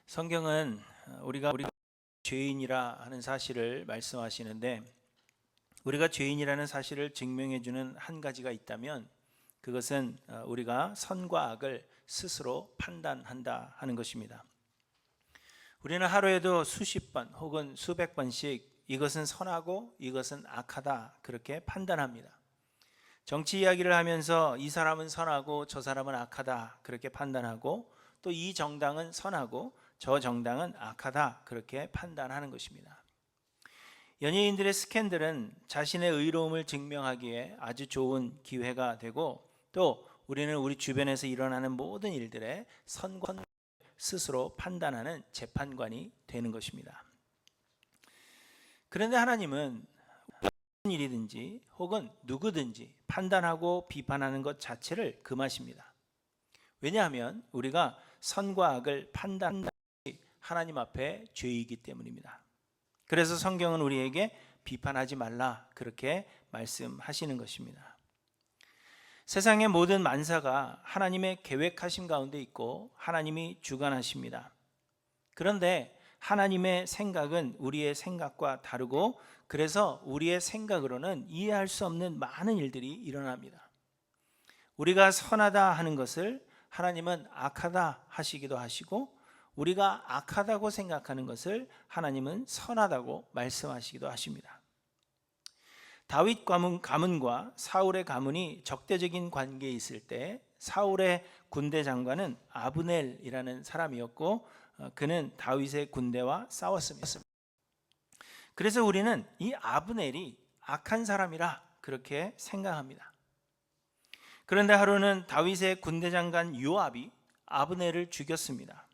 성경은 우리가 죄인이라 하는 사실을 말씀하시는데, 우리가 죄인이라는 사실을 증명해 주는 한 가지가 있다면 그것은 우리가 선과 악을 스스로 판단한다 하는 것입니다. 우리는 하루에도 수십 번 혹은 수백 번씩 이것은 선하고 이것은 악하다 그렇게 판단합니다. 정치 이야기를 하면서 이 사람은 선하고 저 사람은 악하다 그렇게 판단하고, 또 이 정당은 선하고 저 정당은 악하다 그렇게 판단하는 것입니다. 연예인들의 스캔들은 자신의 의로움을 증명하기에 아주 좋은 기회가 되고, 또 우리는 우리 주변에서 일어나는 모든 일들의 선과 악을 스스로 판단하는 재판관이 되는 것입니다. 그런데 하나님은 무슨 일이든지 혹은 누구든지 판단하고 비판하는 것 자체를 금하십니다. 왜냐하면 우리가 선과 악을 판단하는 것이 하나님 앞에 죄이기 때문입니다. 그래서 성경은 우리에게 비판하지 말라 그렇게 말씀하시는 것입니다. 세상의 모든 만사가 하나님의 계획하심 가운데 있고 하나님이 주관하십니다. 그런데 하나님의 생각은 우리의 생각과 다르고, 그래서 우리의 생각으로는 이해할 수 없는 많은 일들이 일어납니다. 우리가 선하다 하는 것을 하나님은 악하다 하시기도 하시고, 우리가 악하다고 생각하는 것을 하나님은 선하다고 말씀하시기도 하십니다. 다윗 가문과 사울의 가문이 적대적인 관계에 있을 때 사울의 군대 장관은 아브넬이라는 사람이었고, 그는 다윗의 군대와 싸웠습니다. 그래서 우리는 이 아브넬이 악한 사람이라 그렇게 생각합니다. 그런데 하루는 다윗의 군대 장관 요압이 아브넬을 죽였습니다.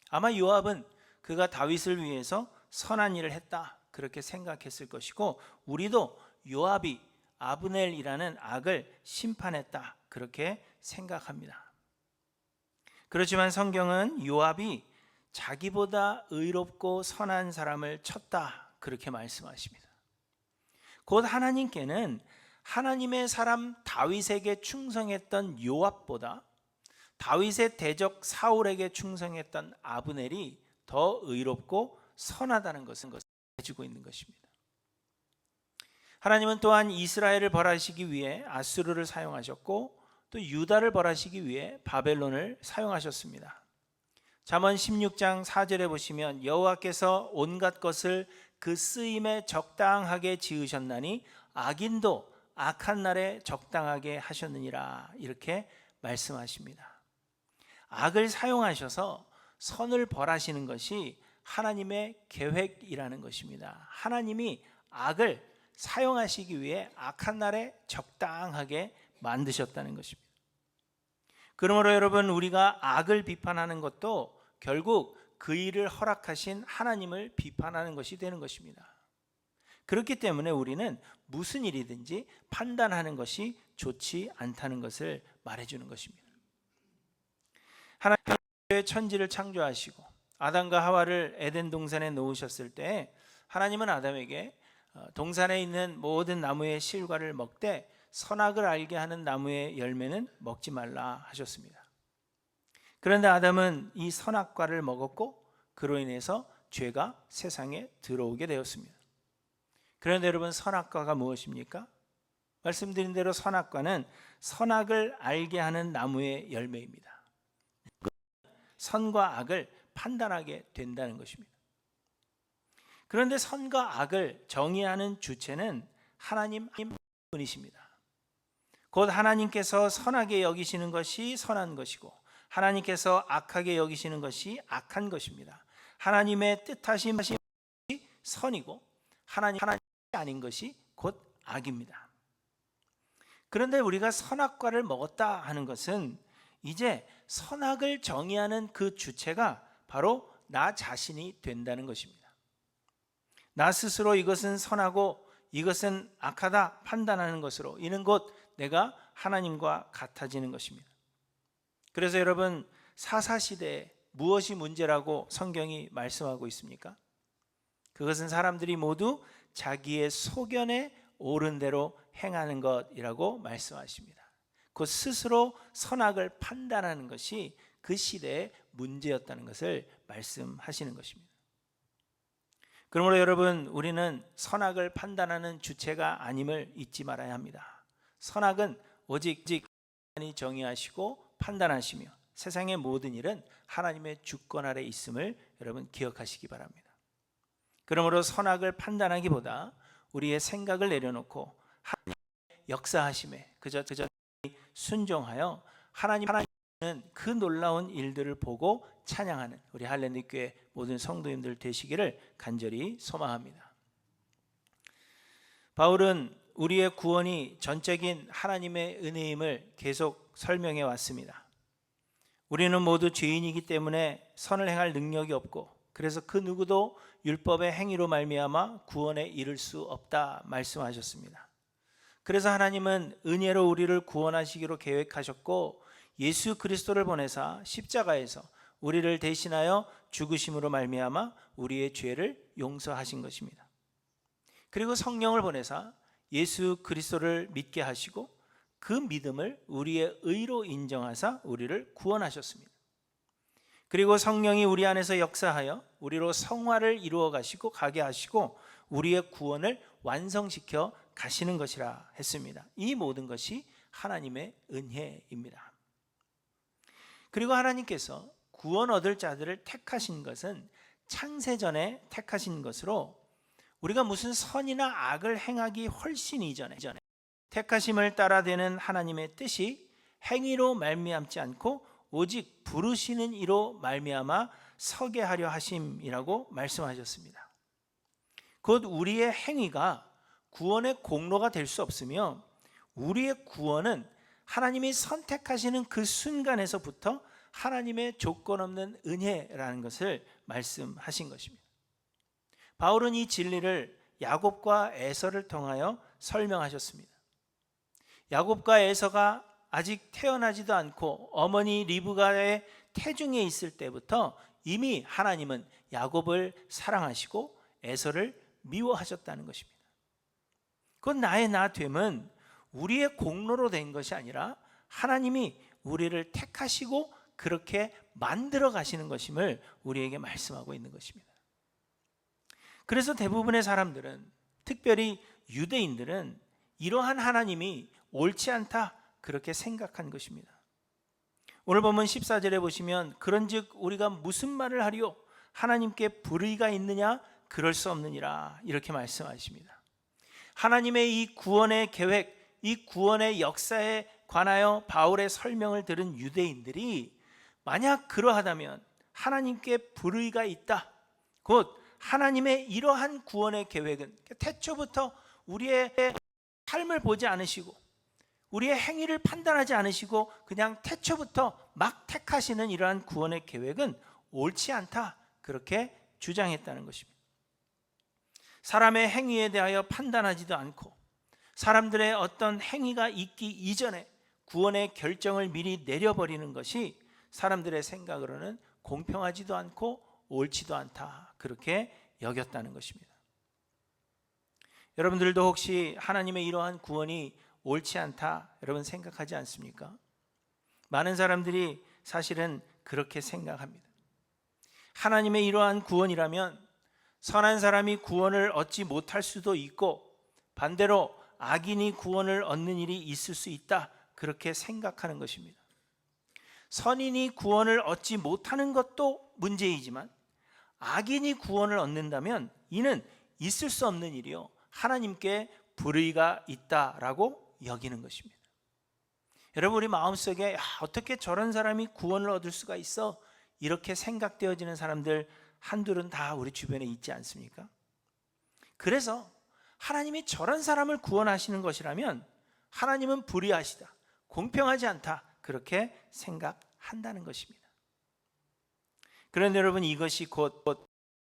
아마 요압은 그가 다윗을 위해서 선한 일을 했다 그렇게 생각했을 것이고, 우리도 요압이 아브넬이라는 악을 심판했다 그렇게 생각합니다. 그렇지만 성경은 요압이 자기보다 의롭고 선한 사람을 쳤다 그렇게 말씀하십니다. 곧 하나님께는 하나님의 사람 다윗에게 충성했던 요압보다 다윗의 대적 사울에게 충성했던 아브넬이 더 의롭고 선하다는 것은 가지고 있는 것입니다. 하나님은 또한 이스라엘을 벌하시기 위해 아수르를 사용하셨고, 또 유다를 벌하시기 위해 바벨론을 사용하셨습니다. 잠언 16장 4절에 보시면 여호와께서 온갖 것을 그 쓰임에 적당하게 지으셨나니 악인도 악한 날에 적당하게 하셨느니라 이렇게 말씀하십니다. 악을 사용하셔서 선을 벌하시는 것이 하나님의 계획이라는 것입니다. 하나님이 악을 사용하시기 위해 악한 날에 적당하게 만드셨다는 것입니다. 그러므로 여러분, 우리가 악을 비판하는 것도 결국 그 일을 허락하신 하나님을 비판하는 것이 되는 것입니다. 그렇기 때문에 우리는 무슨 일이든지 판단하는 것이 좋지 않다는 것을 말해주는 것입니다. 하나님의 천지를 창조하시고 아담과 하와를 에덴 동산에 놓으셨을 때 하나님은 아담에게 동산에 있는 모든 나무의 실과를 먹되 선악을 알게 하는 나무의 열매는 먹지 말라 하셨습니다. 그런데 아담은 이 선악과를 먹었고, 그로 인해서 죄가 세상에 들어오게 되었습니다. 그런데 여러분, 선악과가 무엇입니까? 말씀드린 대로 선악과는 선악을 알게 하는 나무의 열매입니다. 선과 악을 판단하게 된다는 것입니다. 그런데 선과 악을 정의하는 주체는 하나님 분이십니다. 곧 하나님께서 선하게 여기시는 것이 선한 것이고, 하나님께서 악하게 여기시는 것이 악한 것입니다. 하나님의 뜻하신 것이 선이고 하나님이 아닌 것이 곧 악입니다. 그런데 우리가 선악과를 먹었다 하는 것은 이제 선악을 정의하는 그 주체가 바로 나 자신이 된다는 것입니다. 나 스스로 이것은 선하고 이것은 악하다 판단하는 것으로, 이는 곧 내가 하나님과 같아지는 것입니다. 그래서 여러분, 사사시대에 무엇이 문제라고 성경이 말씀하고 있습니까? 그것은 사람들이 모두 자기의 소견에 옳은 대로 행하는 것이라고 말씀하십니다. 곧 스스로 선악을 판단하는 것이 그 시대의 문제였다는 것을 말씀하시는 것입니다. 그러므로 여러분, 우리는 선악을 판단하는 주체가 아님을 잊지 말아야 합니다. 선악은 오직 하나님이 정의하시고 판단하시며 세상의 모든 일은 하나님의 주권 아래 있음을 여러분 기억하시기 바랍니다. 그러므로 선악을 판단하기보다 우리의 생각을 내려놓고 하나님의 역사하심에 그저 순종하여 하나님은 그 놀라운 일들을 보고 찬양하는 우리 할렐루야 교회 모든 성도님들 되시기를 간절히 소망합니다. 바울은 우리의 구원이 전적인 하나님의 은혜임을 계속 설명해 왔습니다. 우리는 모두 죄인이기 때문에 선을 행할 능력이 없고 그래서 그 누구도 율법의 행위로 말미암아 구원에 이를 수 없다 말씀하셨습니다. 그래서 하나님은 은혜로 우리를 구원하시기로 계획하셨고 예수 그리스도를 보내사 십자가에서 우리를 대신하여 죽으심으로 말미암아 우리의 죄를 용서하신 것입니다. 그리고 성령을 보내사 예수 그리스도를 믿게 하시고 그 믿음을 우리의 의로 인정하사 우리를 구원하셨습니다. 그리고 성령이 우리 안에서 역사하여 우리로 성화를 이루어 가시고 가게 하시고 우리의 구원을 완성시켜 가시는 것이라 했습니다. 이 모든 것이 하나님의 은혜입니다. 그리고 하나님께서 구원 얻을 자들을 택하신 것은 창세전에 택하신 것으로 우리가 무슨 선이나 악을 행하기 훨씬 이전에 택하심을 따라되는 하나님의 뜻이 행위로 말미암지 않고 오직 부르시는 이로 말미암아 서게 하려 하심이라고 말씀하셨습니다. 곧 우리의 행위가 구원의 공로가 될 수 없으며 우리의 구원은 하나님이 선택하시는 그 순간에서부터 하나님의 조건 없는 은혜라는 것을 말씀하신 것입니다. 바울은 이 진리를 야곱과 에서를 통하여 설명하셨습니다. 야곱과 에서가 아직 태어나지도 않고 어머니 리브가의 태중에 있을 때부터 이미 하나님은 야곱을 사랑하시고 에서를 미워하셨다는 것입니다. 그건 나의 나됨은 우리의 공로로 된 것이 아니라 하나님이 우리를 택하시고 그렇게 만들어 가시는 것임을 우리에게 말씀하고 있는 것입니다. 그래서 대부분의 사람들은, 특별히 유대인들은 이러한 하나님이 옳지 않다 그렇게 생각한 것입니다. 오늘 본문 14절에 보시면 그런즉 우리가 무슨 말을 하리요 하나님께 불의가 있느냐 그럴 수 없느니라 이렇게 말씀하십니다. 하나님의 이 구원의 계획, 이 구원의 역사에 관하여 바울의 설명을 들은 유대인들이 만약 그러하다면 하나님께 불의가 있다, 곧 하나님의 이러한 구원의 계획은 태초부터 우리의 삶을 보지 않으시고 우리의 행위를 판단하지 않으시고 그냥 태초부터 막 택하시는 이러한 구원의 계획은 옳지 않다 그렇게 주장했다는 것입니다. 사람의 행위에 대하여 판단하지도 않고 사람들의 어떤 행위가 있기 이전에 구원의 결정을 미리 내려버리는 것이 사람들의 생각으로는 공평하지도 않고 옳지도 않다 그렇게 여겼다는 것입니다. 여러분들도 혹시 하나님의 이러한 구원이 옳지 않다 여러분 생각하지 않습니까? 많은 사람들이 사실은 그렇게 생각합니다. 하나님의 이러한 구원이라면 선한 사람이 구원을 얻지 못할 수도 있고 반대로 악인이 구원을 얻는 일이 있을 수 있다 그렇게 생각하는 것입니다. 선인이 구원을 얻지 못하는 것도 문제이지만 악인이 구원을 얻는다면 이는 있을 수 없는 일이요 하나님께 불의가 있다라고 여기는 것입니다. 여러분, 우리 마음속에 어떻게 저런 사람이 구원을 얻을 수가 있어 이렇게 생각되어지는 사람들 한둘은 다 우리 주변에 있지 않습니까? 그래서 하나님이 저런 사람을 구원하시는 것이라면 하나님은 불의하시다, 공평하지 않다 그렇게 생각한다는 것입니다. 그런데 여러분, 이것이 곧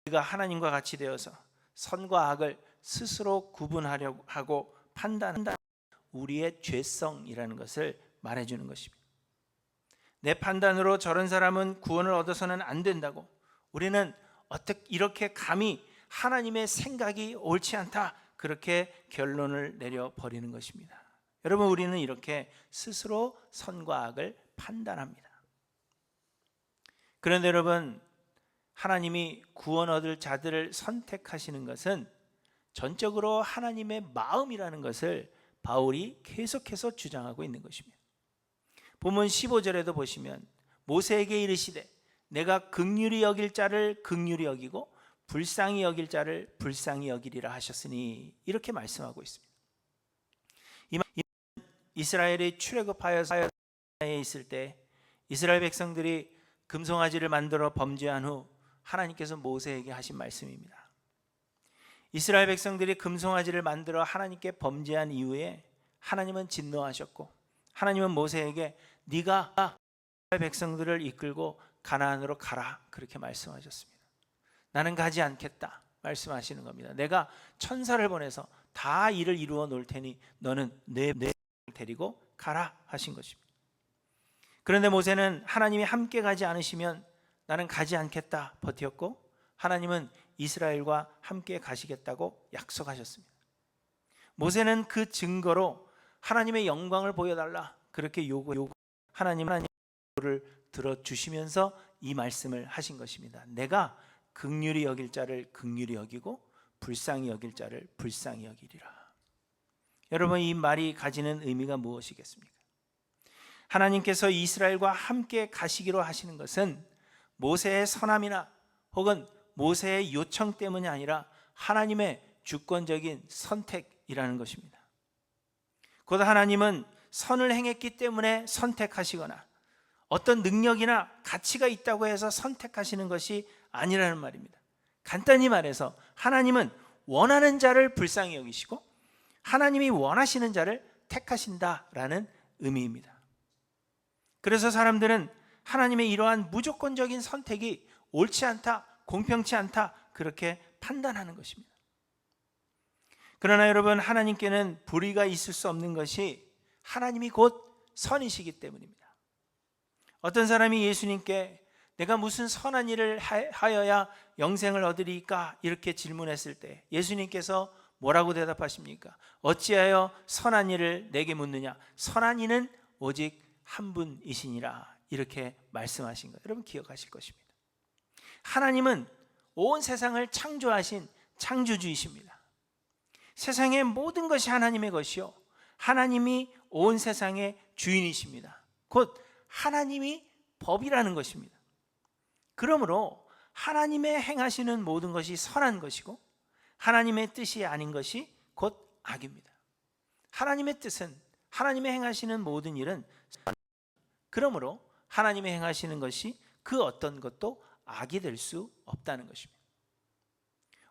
우리가 하나님과 같이 되어서 선과 악을 스스로 구분하려고 하고 판단한다 우리의 죄성이라는 것을 말해주는 것입니다. 내 판단으로 저런 사람은 구원을 얻어서는 안 된다고 우리는 어떻게 이렇게 감히 하나님의 생각이 옳지 않다 그렇게 결론을 내려버리는 것입니다. 여러분, 우리는 이렇게 스스로 선과 악을 판단합니다. 그런데 여러분, 하나님이 구원 얻을 자들을 선택하시는 것은 전적으로 하나님의 마음이라는 것을 바울이 계속해서 주장하고 있는 것입니다. 본문 15절에도 보시면 모세에게 이르시되 내가 긍휼히 여길 자를 긍휼히 여기고 불쌍히 여길 자를 불쌍히 여기리라 하셨으니, 이렇게 말씀하고 있습니다. 이스라엘이 출애굽하여서 있을 때 이스라엘 백성들이 금송아지를 만들어 범죄한 후 하나님께서 모세에게 하신 말씀입니다. 이스라엘 백성들이 금송아지를 만들어 하나님께 범죄한 이후에 하나님은 진노하셨고, 하나님은 모세에게 네가 이스라엘 백성들을 이끌고 가나안으로 가라, 그렇게 말씀하셨습니다. 나는 가지 않겠다 말씀하시는 겁니다. 내가 천사를 보내서 다 일을 이루어 놓을 테니 너는 내 데리고 가라 하신 것입니다. 그런데 모세는 하나님이 함께 가지 않으시면 나는 가지 않겠다 버텼고, 하나님은 이스라엘과 함께 가시겠다고 약속하셨습니다. 모세는 그 증거로 하나님의 영광을 보여달라 그렇게 하나님을 들어주시면서 이 말씀을 하신 것입니다. 내가 긍휼히 여길 자를 긍휼히 여기고 불쌍히 여길 자를 불쌍히 여기리라. 여러분, 이 말이 가지는 의미가 무엇이겠습니까? 하나님께서 이스라엘과 함께 가시기로 하시는 것은 모세의 선함이나 혹은 모세의 요청 때문이 아니라 하나님의 주권적인 선택이라는 것입니다. 곧 하나님은 선을 행했기 때문에 선택하시거나 어떤 능력이나 가치가 있다고 해서 선택하시는 것이 아니라는 말입니다. 간단히 말해서 하나님은 원하는 자를 불쌍히 여기시고 하나님이 원하시는 자를 택하신다라는 의미입니다. 그래서 사람들은 하나님의 이러한 무조건적인 선택이 옳지 않다, 공평치 않다, 그렇게 판단하는 것입니다. 그러나 여러분, 하나님께는 불의가 있을 수 없는 것이 하나님이 곧 선이시기 때문입니다. 어떤 사람이 예수님께 내가 무슨 선한 일을 하여야 영생을 얻으리까 이렇게 질문했을 때 예수님께서 뭐라고 대답하십니까? 어찌하여 선한 일을 내게 묻느냐? 선한 이는 오직 한 분이시니라, 이렇게 말씀하신 것 여러분 기억하실 것입니다. 하나님은 온 세상을 창조하신 창조주이십니다. 세상의 모든 것이 하나님의 것이요, 하나님이 온 세상의 주인이십니다. 곧 하나님이 법이라는 것입니다. 그러므로 하나님의 행하시는 모든 것이 선한 것이고 하나님의 뜻이 아닌 것이 곧 악입니다. 하나님의 뜻은, 하나님의 행하시는 모든 일은 그러므로 하나님의 행하시는 것이 그 어떤 것도 악이 될 수 없다는 것입니다.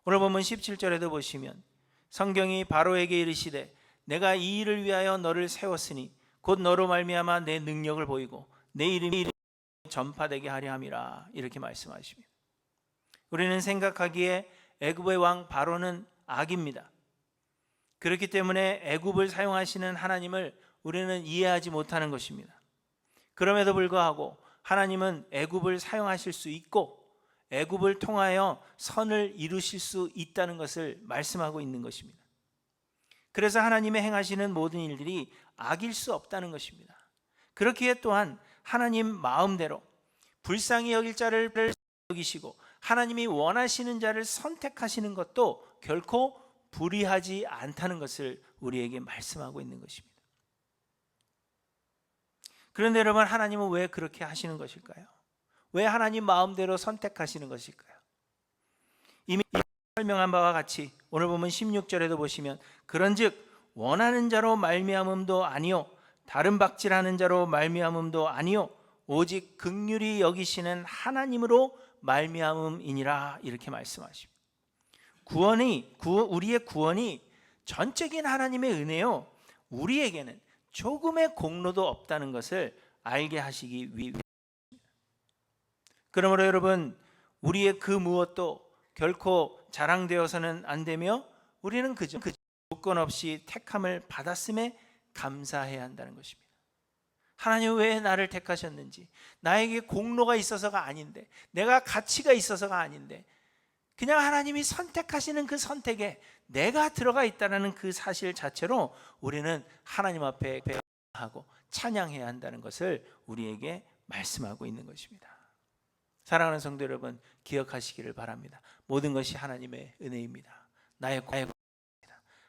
오늘 본문 17절에도 보시면 성경이 바로에게 이르시되 내가 이 일을 위하여 너를 세웠으니 곧 너로 말미암아 내 능력을 보이고 내 이름이 전파되게 하려 함이라, 이렇게 말씀하십니다. 우리는 생각하기에 애굽의 왕 바로는 악입니다. 그렇기 때문에 애굽을 사용하시는 하나님을 우리는 이해하지 못하는 것입니다. 그럼에도 불구하고 하나님은 애굽을 사용하실 수 있고 애굽을 통하여 선을 이루실 수 있다는 것을 말씀하고 있는 것입니다. 그래서 하나님의 행하시는 모든 일들이 악일 수 없다는 것입니다. 그렇기에 또한 하나님 마음대로 불쌍히 여길 자를 여기시고 하나님이 원하시는 자를 선택하시는 것도 결코 불의하지 않다는 것을 우리에게 말씀하고 있는 것입니다. 그런데 여러분, 하나님은 왜 그렇게 하시는 것일까요? 왜 하나님 마음대로 선택하시는 것일까요? 이미 설명한 바와 같이 오늘 보면 16절에도 보시면 그런즉 원하는 자로 말미암음도 아니요 다른 박질하는 자로 말미암음도 아니요 오직 긍휼히 여기시는 하나님으로 말미암음이니라, 이렇게 말씀하십니다. 우리의 구원이 전적인 하나님의 은혜요, 우리에게는 조금의 공로도 없다는 것을 알게 하시기 위해서입니다. 그러므로 여러분, 우리의 그 무엇도 결코 자랑되어서는 안 되며 우리는 그저 조건 없이 택함을 받았음에 감사해야 한다는 것입니다. 하나님 왜 나를 택하셨는지, 나에게 공로가 있어서가 아닌데, 내가 가치가 있어서가 아닌데, 그냥 하나님이 선택하시는 그 선택에 내가 들어가 있다는 그 사실 자체로 우리는 하나님 앞에 하고 찬양해야 한다는 것을 우리에게 말씀하고 있는 것입니다. 사랑하는 성도 여러분, 기억하시기를 바랍니다. 모든 것이 하나님의 은혜입니다. 나의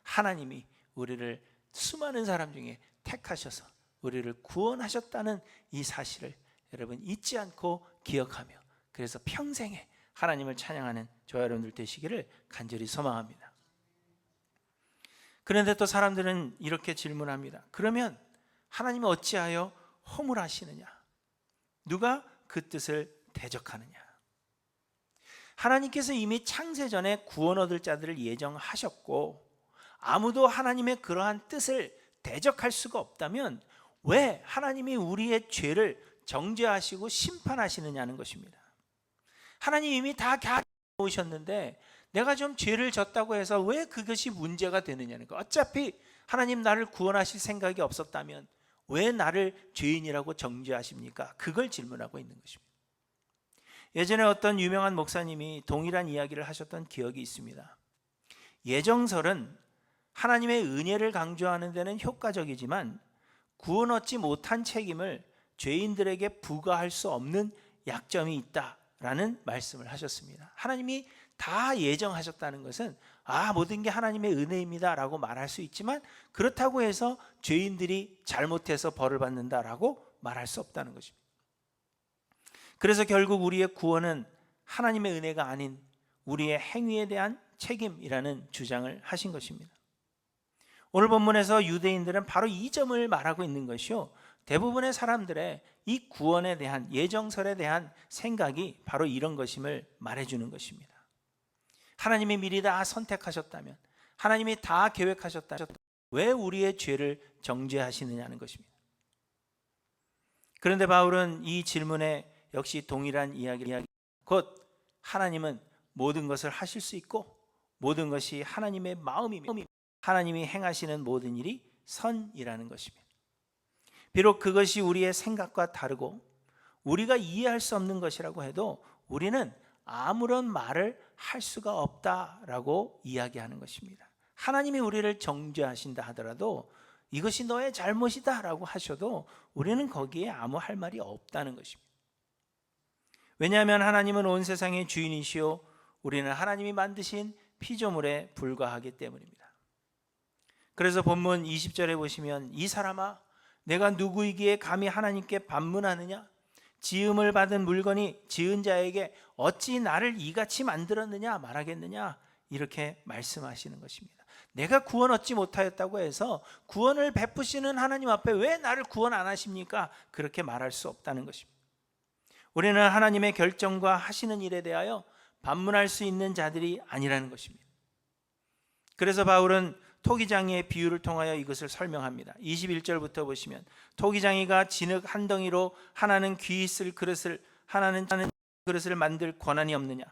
하나님이 우리를 수많은 사람 중에 택하셔서 우리를 구원하셨다는 이 사실을 여러분 잊지 않고 기억하며, 그래서 평생에 하나님을 찬양하는 저와 여러분들 되시기를 간절히 소망합니다. 그런데 또 사람들은 이렇게 질문합니다. 그러면 하나님은 어찌하여 허물하시느냐? 누가 그 뜻을 대적하느냐? 하나님께서 이미 창세전에 구원 얻을 자들을 예정하셨고 아무도 하나님의 그러한 뜻을 대적할 수가 없다면 왜 하나님이 우리의 죄를 정죄하시고 심판하시느냐는 것입니다. 하나님 이미 다 오셨는데 내가 좀 죄를 졌다고 해서 왜 그것이 문제가 되느냐는 거. 어차피 하나님 나를 구원하실 생각이 없었다면 왜 나를 죄인이라고 정죄하십니까? 그걸 질문하고 있는 것입니다. 예전에 어떤 유명한 목사님이 동일한 이야기를 하셨던 기억이 있습니다. 예정설은 하나님의 은혜를 강조하는 데는 효과적이지만 구원 얻지 못한 책임을 죄인들에게 부과할 수 없는 약점이 있다라는 말씀을 하셨습니다. 하나님이 다 예정하셨다는 것은 모든 게 하나님의 은혜입니다 라고 말할 수 있지만 그렇다고 해서 죄인들이 잘못해서 벌을 받는다라고 말할 수 없다는 것입니다. 그래서 결국 우리의 구원은 하나님의 은혜가 아닌 우리의 행위에 대한 책임이라는 주장을 하신 것입니다. 오늘 본문에서 유대인들은 바로 이 점을 말하고 있는 것이요, 대부분의 사람들의 이 구원에 대한 예정설에 대한 생각이 바로 이런 것임을 말해주는 것입니다. 하나님이 미리 다 선택하셨다면, 하나님이 다 계획하셨다면 왜 우리의 죄를 정죄하시느냐는 것입니다. 그런데 바울은 이 질문에 역시 동일한 이야기, 곧 하나님은 모든 것을 하실 수 있고 모든 것이 하나님의 마음이며 하나님이 행하시는 모든 일이 선이라는 것입니다. 비록 그것이 우리의 생각과 다르고 우리가 이해할 수 없는 것이라고 해도 우리는 아무런 말을 할 수가 없다라고 이야기하는 것입니다. 하나님이 우리를 정죄하신다 하더라도 이것이 너의 잘못이다 라고 하셔도 우리는 거기에 아무 할 말이 없다는 것입니다. 왜냐하면 하나님은 온 세상의 주인이시오 우리는 하나님이 만드신 피조물에 불과하기 때문입니다. 그래서 본문 20절에 보시면 이 사람아 내가 누구이기에 감히 하나님께 반문하느냐? 지음을 받은 물건이 지은 자에게 어찌 나를 이같이 만들었느냐 말하겠느냐? 이렇게 말씀하시는 것입니다. 내가 구원 얻지 못하였다고 해서 구원을 베푸시는 하나님 앞에 왜 나를 구원 안 하십니까? 그렇게 말할 수 없다는 것입니다. 우리는 하나님의 결정과 하시는 일에 대하여 반문할 수 있는 자들이 아니라는 것입니다. 그래서 바울은 토기장이의 비유를 통하여 이것을 설명합니다. 21절부터 보시면 토기장이가 진흙 한 덩이로 하나는 귀 있을 그릇을 하나는 그릇을 만들 권한이 없느냐?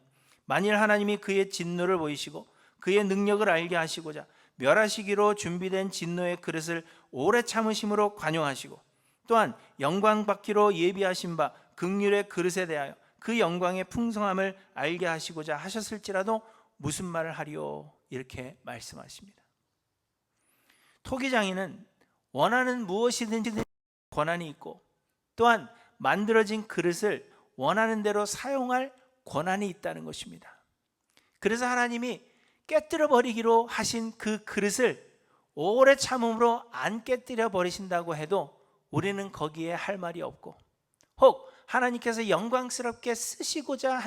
만일 하나님이 그의 진노를 보이시고 그의 능력을 알게 하시고자 멸하시기로 준비된 진노의 그릇을 오래 참으심으로 관용하시고 또한 영광 받기로 예비하신 바 긍휼의 그릇에 대하여 그 영광의 풍성함을 알게 하시고자 하셨을지라도 무슨 말을 하리요? 이렇게 말씀하십니다. 토기장이는 원하는 무엇이든지 권한이 있고 또한 만들어진 그릇을 원하는 대로 사용할 권한이 있다는 것입니다. 그래서 하나님이 깨뜨려 버리기로 하신 그 그릇을 오래 참음으로 안 깨뜨려 버리신다고 해도 우리는 거기에 할 말이 없고 혹 하나님께서 영광스럽게 쓰시고자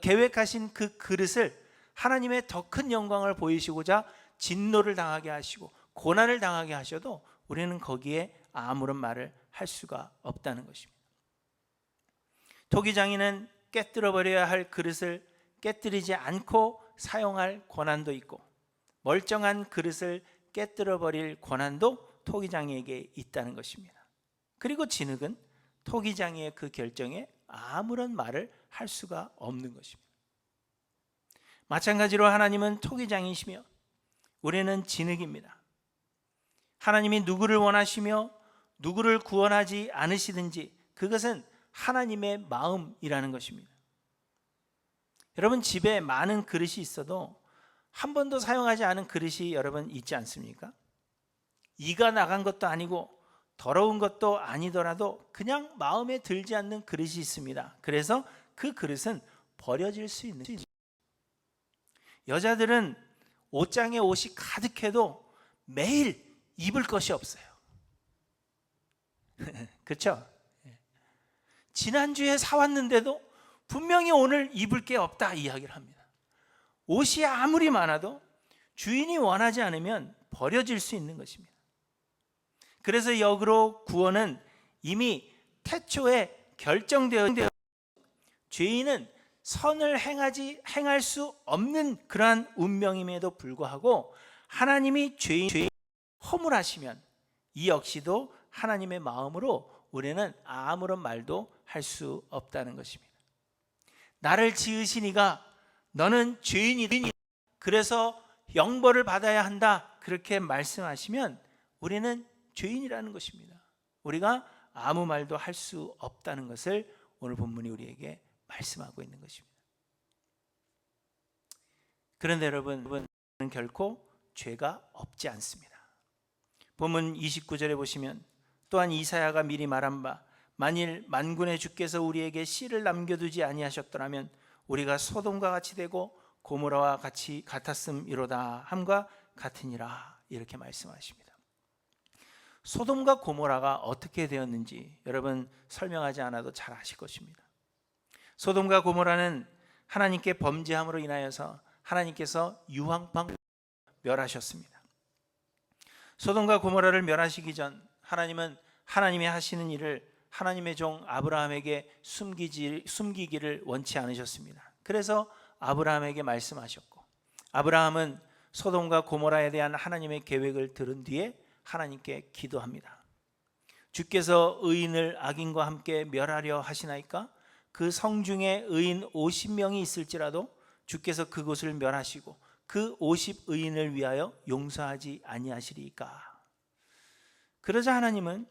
계획하신 그 그릇을 하나님의 더 큰 영광을 보이시고자 진노를 당하게 하시고 고난을 당하게 하셔도 우리는 거기에 아무런 말을 할 수가 없다는 것입니다. 토기장이는 깨뜨려 버려야 할 그릇을 깨뜨리지 않고 사용할 권한도 있고 멀쩡한 그릇을 깨뜨려 버릴 권한도 토기장이에게 있다는 것입니다. 그리고 진흙은 토기장이의 그 결정에 아무런 말을 할 수가 없는 것입니다. 마찬가지로 하나님은 토기장이시며 우리는 진흙입니다. 하나님이 누구를 원하시며 누구를 구원하지 않으시든지 그것은 하나님의 마음이라는 것입니다. 여러분 집에 많은 그릇이 있어도 한 번도 사용하지 않은 그릇이 여러분 있지 않습니까? 이가 나간 것도 아니고 더러운 것도 아니더라도 그냥 마음에 들지 않는 그릇이 있습니다. 그래서 그 그릇은 버려질 수 있는 거예요. 여자들은 옷장에 옷이 가득해도 매일 입을 것이 없어요. 그렇죠? 지난주에 사왔는데도 분명히 오늘 입을 게 없다 이야기를 합니다. 옷이 아무리 많아도 주인이 원하지 않으면 버려질 수 있는 것입니다. 그래서 역으로 구원은 이미 태초에 결정되어 죄인은 선을 행할 수 없는 그러한 운명임에도 불구하고 하나님이 죄인 허물하시면 이 역시도 하나님의 마음으로 우리는 아무런 말도 할 수 없다는 것입니다. 나를 지으신 이가 너는 죄인이다, 그래서 영벌을 받아야 한다, 그렇게 말씀하시면 우리는 죄인이라는 것입니다. 우리가 아무 말도 할 수 없다는 것을 오늘 본문이 우리에게 말씀하고 있는 것입니다. 그런데 여러분, 결코 죄가 없지 않습니다. 본문 29절에 보시면 또한 이사야가 미리 말한 바 만일 만군의 주께서 우리에게 씨를 남겨두지 아니하셨더라면 우리가 소돔과 같이 되고 고모라와 같이 같았음이로다 함과 같으니라, 이렇게 말씀하십니다. 소돔과 고모라가 어떻게 되었는지 여러분 설명하지 않아도 잘 아실 것입니다. 소돔과 고모라는 하나님께 범죄함으로 인하여서 하나님께서 유황방 멸하셨습니다. 소돔과 고모라를 멸하시기 전 하나님은 하나님이 하시는 일을 하나님의 종 아브라함에게 숨기기를 원치 않으셨습니다. 그래서 아브라함에게 말씀하셨고, 아브라함은 소돔과 고모라에 대한 하나님의 계획을 들은 뒤에 하나님께 기도합니다. 주께서 의인을 악인과 함께 멸하려 하시나이까? 그 성중에 의인 50명이 있을지라도 주께서 그곳을 멸하시고 그 50의인을 위하여 용서하지 아니하시리까? 그러자 하나님은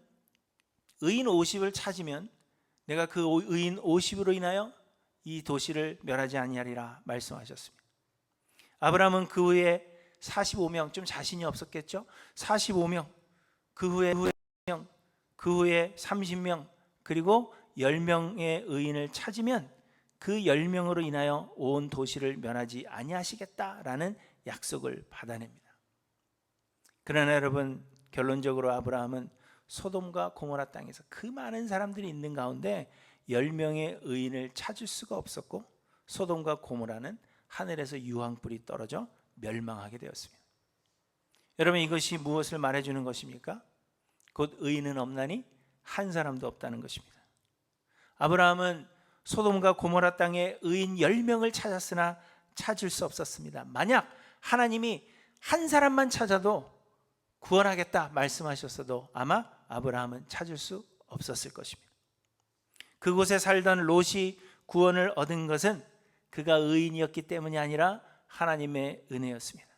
의인 50을 찾으면 내가 그 의인 50으로 인하여 이 도시를 멸하지 아니하리라 말씀하셨습니다. 아브라함은 그 후에 45명, 좀 자신이 없었겠죠? 45명, 그 후에 30명, 그리고 10명의 의인을 찾으면 그 10명으로 인하여 온 도시를 멸하지 아니하시겠다라는 약속을 받아냅니다. 그러나 여러분, 결론적으로 아브라함은 소돔과 고모라 땅에서 그 많은 사람들이 있는 가운데 10명의 의인을 찾을 수가 없었고, 소돔과 고모라는 하늘에서 유황불이 떨어져 멸망하게 되었습니다. 여러분, 이것이 무엇을 말해주는 것입니까? 곧 의인은 없나니 한 사람도 없다는 것입니다. 아브라함은 소돔과 고모라 땅에 의인 10명을 찾았으나 찾을 수 없었습니다. 만약 하나님이 한 사람만 찾아도 구원하겠다 말씀하셨어도 아마 아브라함은 찾을 수 없었을 것입니다. 그곳에 살던 롯이 구원을 얻은 것은 그가 의인이었기 때문이 아니라 하나님의 은혜였습니다.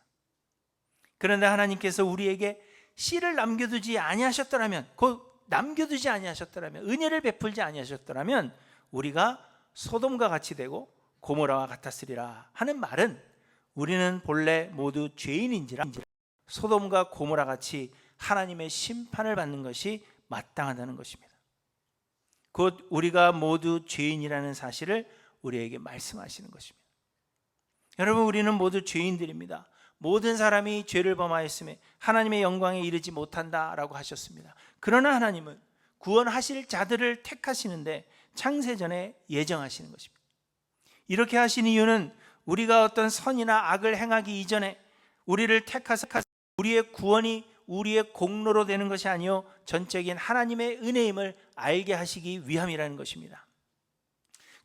그런데 하나님께서 우리에게 씨를 남겨두지 아니하셨더라면, 곧 남겨두지 아니하셨더라면, 은혜를 베풀지 아니하셨더라면 우리가 소돔과 같이 되고 고모라와 같았으리라 하는 말은 우리는 본래 모두 죄인인지라 소돔과 고모라 같이 하나님의 심판을 받는 것이 마땅하다는 것입니다. 곧 우리가 모두 죄인이라는 사실을 우리에게 말씀하시는 것입니다. 여러분, 우리는 모두 죄인들입니다. 모든 사람이 죄를 범하였음에 하나님의 영광에 이르지 못한다라고 하셨습니다. 그러나 하나님은 구원하실 자들을 택하시는데 창세전에 예정하시는 것입니다. 이렇게 하신 이유는 우리가 어떤 선이나 악을 행하기 이전에 우리를 택하사 우리의 구원이 우리의 공로로 되는 것이 아니요 전적인 하나님의 은혜임을 알게 하시기 위함이라는 것입니다.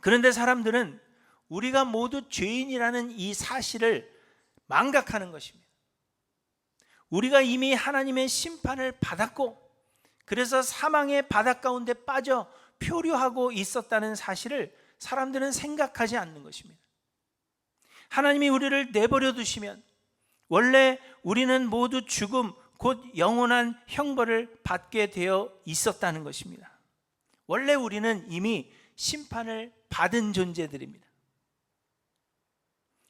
그런데 사람들은 우리가 모두 죄인이라는 이 사실을 망각하는 것입니다. 우리가 이미 하나님의 심판을 받았고 그래서 사망의 바다 가운데 빠져 표류하고 있었다는 사실을 사람들은 생각하지 않는 것입니다. 하나님이 우리를 내버려 두시면 원래 우리는 모두 죽음, 곧 영원한 형벌을 받게 되어 있었다는 것입니다. 원래 우리는 이미 심판을 받은 존재들입니다.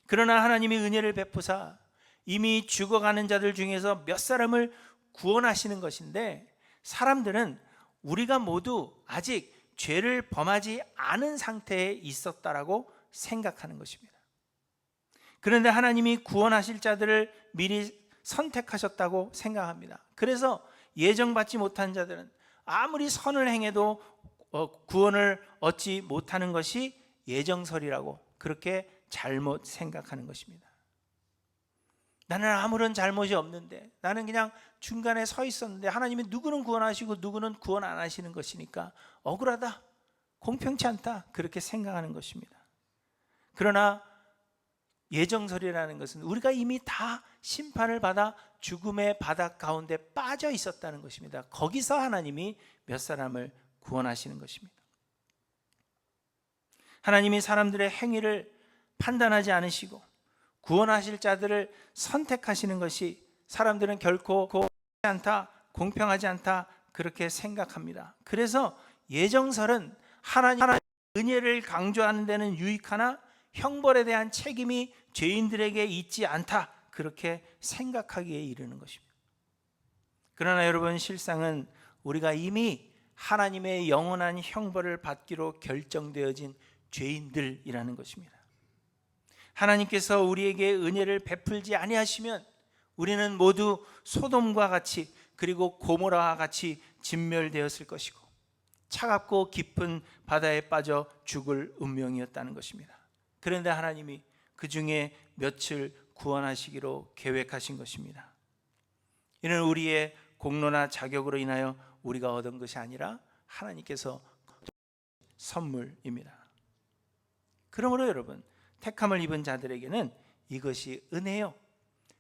그러나 하나님이 은혜를 베푸사 이미 죽어가는 자들 중에서 몇 사람을 구원하시는 것인데, 사람들은 우리가 모두 아직 죄를 범하지 않은 상태에 있었다라고 생각하는 것입니다. 그런데 하나님이 구원하실 자들을 미리 선택하셨다고 생각합니다. 그래서 예정받지 못한 자들은 아무리 선을 행해도 구원을 얻지 못하는 것이 예정설이라고 그렇게 잘못 생각하는 것입니다. 나는 아무런 잘못이 없는데, 나는 그냥 중간에 서 있었는데 하나님이 누구는 구원하시고 누구는 구원 안 하시는 것이니까 억울하다, 공평치 않다, 그렇게 생각하는 것입니다. 그러나 예정설이라는 것은 우리가 이미 다 심판을 받아 죽음의 바닥 가운데 빠져 있었다는 것입니다. 거기서 하나님이 몇 사람을 구원하시는 것입니다. 하나님이 사람들의 행위를 판단하지 않으시고 구원하실 자들을 선택하시는 것이 사람들은 결코 공평하지 않다 그렇게 생각합니다. 그래서 예정설은 하나님의 은혜를 강조하는 데는 유익하나 형벌에 대한 책임이 죄인들에게 있지 않다 그렇게 생각하기에 이르는 것입니다. 그러나 여러분, 실상은 우리가 이미 하나님의 영원한 형벌을 받기로 결정되어진 죄인들이라는 것입니다. 하나님께서 우리에게 은혜를 베풀지 아니하시면 우리는 모두 소돔과 같이, 그리고 고모라와 같이 진멸되었을 것이고 차갑고 깊은 바다에 빠져 죽을 운명이었다는 것입니다. 그런데 하나님이 그 중에 몇을 구원하시기로 계획하신 것입니다. 이는 우리의 공로나 자격으로 인하여 우리가 얻은 것이 아니라 하나님께서 선물입니다. 그러므로 여러분, 택함을 입은 자들에게는 이것이 은혜요,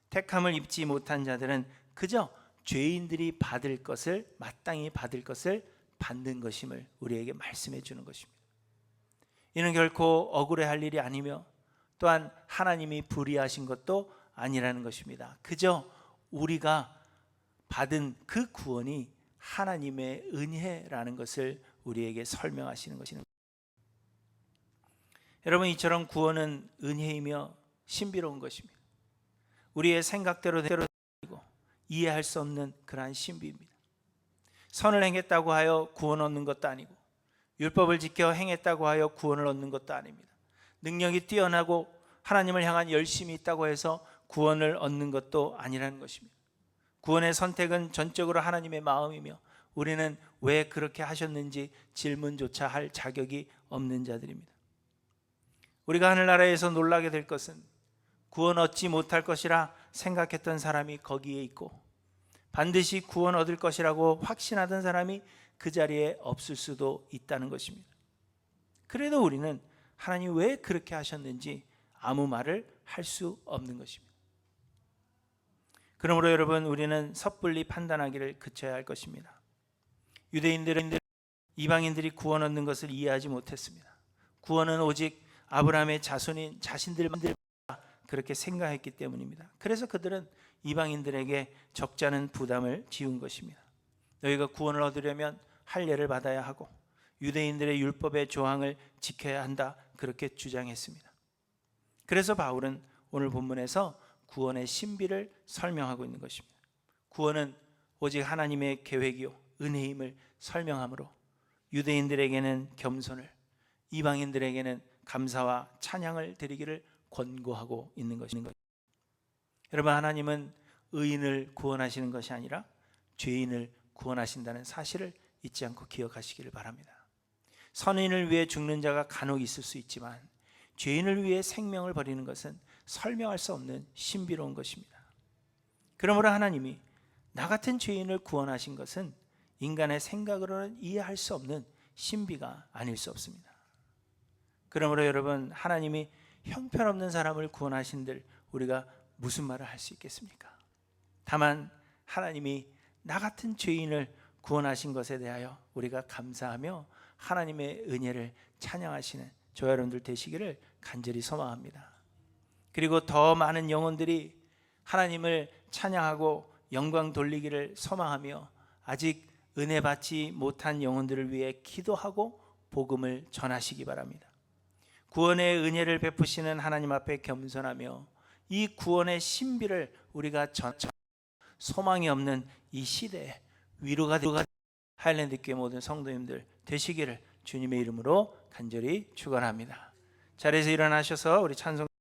택함을 입지 못한 자들은 그저 죄인들이 받을 것을, 마땅히 받을 것을 받는 것임을 우리에게 말씀해 주는 것입니다. 이는 결코 억울해할 일이 아니며 또한 하나님이 불의하신 것도 아니라는 것입니다. 그저 우리가 받은 그 구원이 하나님의 은혜라는 것을 우리에게 설명하시는 것입니다. 여러분, 이처럼 구원은 은혜이며 신비로운 것입니다. 우리의 생각대로 되고 이해할 수 없는 그러한 신비입니다. 선을 행했다고 하여 구원 얻는 것도 아니고 율법을 지켜 행했다고 하여 구원을 얻는 것도 아닙니다. 능력이 뛰어나고 하나님을 향한 열심이 있다고 해서 구원을 얻는 것도 아니라는 것입니다. 구원의 선택은 전적으로 하나님의 마음이며 우리는 왜 그렇게 하셨는지 질문조차 할 자격이 없는 자들입니다. 우리가 하늘나라에서 놀라게 될 것은 구원 얻지 못할 것이라 생각했던 사람이 거기에 있고 반드시 구원 얻을 것이라고 확신하던 사람이 그 자리에 없을 수도 있다는 것입니다. 그래도 우리는 하나님 왜 그렇게 하셨는지 아무 말을 할 수 없는 것입니다. 그러므로 여러분, 우리는 섣불리 판단하기를 그쳐야 할 것입니다. 유대인들은 이방인들이 구원 얻는 것을 이해하지 못했습니다. 구원은 오직 아브라함의 자손인 자신들만 그렇게 생각했기 때문입니다. 그래서 그들은 이방인들에게 적잖은 부담을 지운 것입니다. 너희가 구원을 얻으려면 할례를 받아야 하고 유대인들의 율법의 조항을 지켜야 한다 그렇게 주장했습니다. 그래서 바울은 오늘 본문에서 구원의 신비를 설명하고 있는 것입니다. 구원은 오직 하나님의 계획이요 은혜임을 설명하므로 유대인들에게는 겸손을, 이방인들에게는 감사와 찬양을 드리기를 권고하고 있는 것입니다. 여러분, 하나님은 의인을 구원하시는 것이 아니라 죄인을 구원하신다는 사실을 잊지 않고 기억하시기를 바랍니다. 선인을 위해 죽는 자가 간혹 있을 수 있지만 죄인을 위해 생명을 버리는 것은 설명할 수 없는 신비로운 것입니다. 그러므로 하나님이 나 같은 죄인을 구원하신 것은 인간의 생각으로는 이해할 수 없는 신비가 아닐 수 없습니다. 그러므로 여러분, 하나님이 형편없는 사람을 구원하신들 우리가 무슨 말을 할 수 있겠습니까? 다만 하나님이 나 같은 죄인을 구원하신 것에 대하여 우리가 감사하며 하나님의 은혜를 찬양하시는 저와 여러분들 되시기를 간절히 소망합니다. 그리고 더 많은 영혼들이 하나님을 찬양하고 영광 돌리기를 소망하며 아직 은혜 받지 못한 영혼들을 위해 기도하고 복음을 전하시기 바랍니다. 구원의 은혜를 베푸시는 하나님 앞에 겸손하며 이 구원의 신비를 우리가 소망이 없는 이 시대에 위로가 하일랜드 교회 모든 성도님들 되시기를 주님의 이름으로 간절히 축원합니다. 자리에서 일어나셔서 우리 찬송